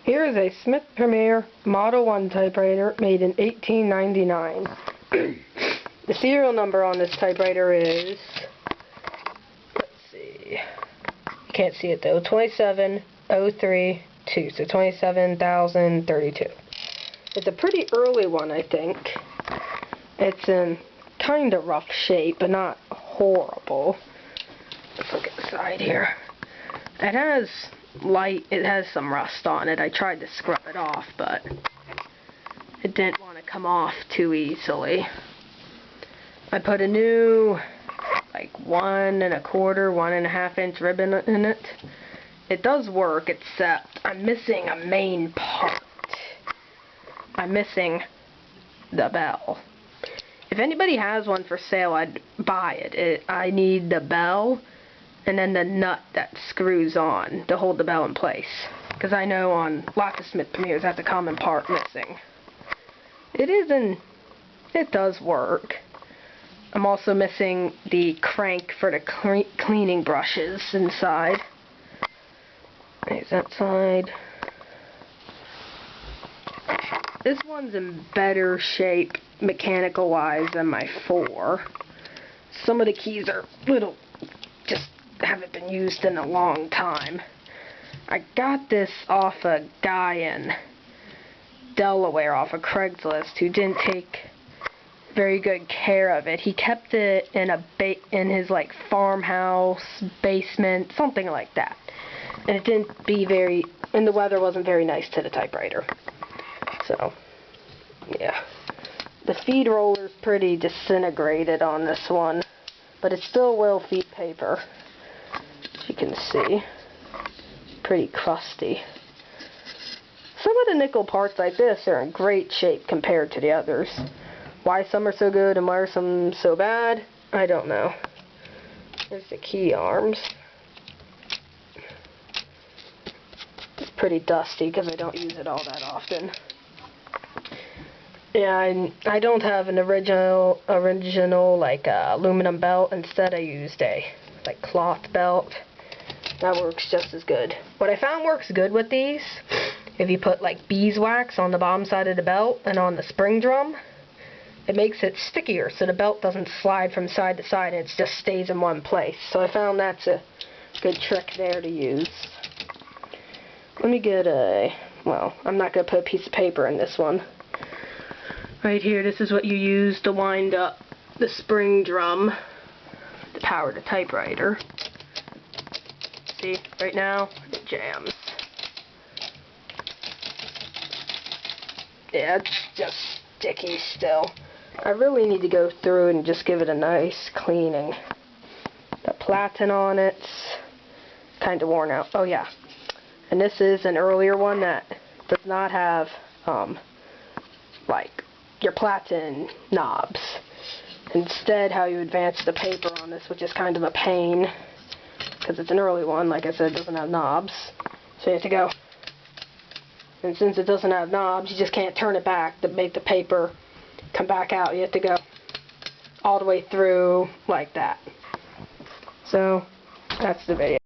Here is a Smith Premier Model 1 typewriter made in 1899. The serial number on this typewriter is, let's see, you can't see it though, 27032, so 27,032. It's a pretty early one, I think. It's in kind of rough shape, but not horrible. Let's look at the side here. It has some rust on it. I tried to scrub it off, but it didn't want to come off too easily. I put a new, like 1 1/4 inch ribbon in it. It does work, except I'm missing a main part. I'm missing the bell. If anybody has one for sale, I'd buy it. I need the bell and then the nut that screws on to hold the bell in place. Because I know on lots of Smith Premiers that's a common part missing. It does work. I'm also missing the crank for the cleaning brushes inside. There's that side. This one's in better shape mechanical wise than my 4. Some of the keys are just haven't been used in a long time. I got this off a guy in Delaware off of Craigslist who didn't take very good care of it. He kept it in in his like farmhouse basement, something like that. And it didn't and the weather wasn't very nice to the typewriter. So, yeah. The feed roller's pretty disintegrated on this one, but it still will feed paper. As you can see, pretty crusty. Some of the nickel parts like this are in great shape compared to the others. Why some are so good and why are some so bad, I don't know. There's the key arms. It's pretty dusty because I don't use it all that often. Yeah, I don't have an original like aluminum belt. Instead I used a like cloth belt. That works just as good. What I found works good with these, if you put like beeswax on the bottom side of the belt and on the spring drum, it makes it stickier so the belt doesn't slide from side to side and it just stays in one place. So I found that's a good trick there to use. Let me get well, I'm not going to put a piece of paper in this one. Right here, this is what you use to wind up the spring drum to power the typewriter. See, right now, it jams. Yeah, it's just sticky still. I really need to go through and just give it a nice cleaning. The platen on it's kind of worn out. Oh yeah, and this is an earlier one that does not have, like, your platen knobs. Instead, how you advance the paper on this, which is kind of a pain, because it's an early one, like I said, it doesn't have knobs. So you have to go, and since it doesn't have knobs, you just can't turn it back to make the paper come back out. You have to go all the way through like that. So, that's the video.